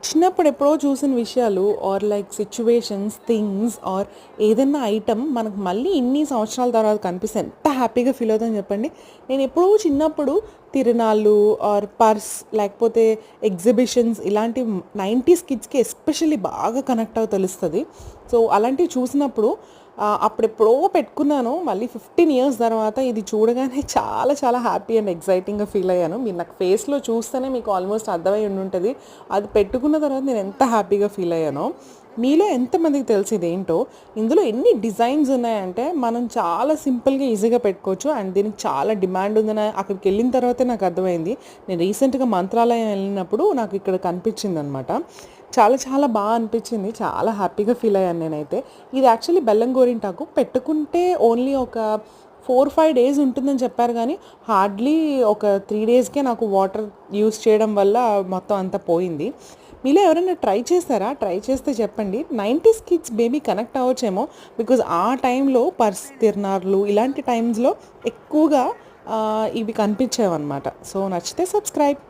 చిన్నప్పుడు ఎప్పుడో చూసిన విషయాలు or like situations, things or ఏదన్నా ఐటెమ్ మనకు మళ్ళీ ఇన్ని సంవత్సరాల తర్వాత కనిపిస్తే ఎంత హ్యాపీగా ఫీల్ అవుతుందని చెప్పండి. నేను ఎప్పుడో చిన్నప్పుడు తిరునాళ్ళు ఆర్ పర్స్ లేకపోతే ఎగ్జిబిషన్స్ ఇలాంటి 90s కిడ్స్‌కి ఎస్పెషల్లీ బాగా కనెక్ట్ అవ్వ తెలుస్తది. సో, అలాంటివి చూసినప్పుడు అప్పుడెప్పుడో పెట్టుకున్నాను. మళ్ళీ 15 ఇయర్స్ తర్వాత ఇది చూడగానే చాలా చాలా హ్యాపీ అండ్ ఎక్సైటింగ్‌గా ఫీల్ అయ్యాను. మీరు నాకు ఫేస్‌లో చూస్తేనే మీకు ఆల్మోస్ట్ అర్థమై ఉండుంటది. అది పెట్టుకున్న తర్వాత నేను ఎంత హ్యాపీగా ఫీల్ అయ్యానో. మీలో ఎంతమందికి తెలుసు ఇదేంటో? ఇందులో ఎన్ని డిజైన్స్ ఉన్నాయంటే మనం చాలా సింపుల్‌గా ఈజీగా పెట్టుకోవచ్చు. అండ్ దీనికి చాలా డిమాండ్ ఉందని అక్కడికెళ్ళిన తర్వాతే నాకు అర్థమైంది. నేను రీసెంట్‌గా మంత్రాలయం వెళ్ళినప్పుడు నాకు ఇక్కడ కనిపించిందనమాట. చాలా చాలా అనిపించింది. చాలా హ్యాపీగా ఫీల్ అయ్యాను నేనైతే. ఇది యాక్చువల్లీ బెల్లం గోరింటాకు. పెట్టుకుంటే ఓన్లీ ఒక 4, 5 డేస్ ఉంటుందని చెప్పారు గానీ, హార్డ్‌లీ ఒక 3 డేస్‌కే నాకు వాటర్ యూజ్ చేయడం వల్ల మొత్తం అంతా పోయింది. మీలో ఎవరైనా ట్రై చేశారా? ట్రై చేస్తే చెప్పండి. 90s కిడ్స్ మేబీ కనెక్ట్ అవ్వచ్చేమో. బికాజ్ ఆ టైంలో పర్స్ తిరునాళ్ళు ఇలాంటి టైమ్స్‌లో ఎక్కువగా ఇవి కనిపించేవన్నమాట. సో, నచ్చితే సబ్స్క్రైబ్.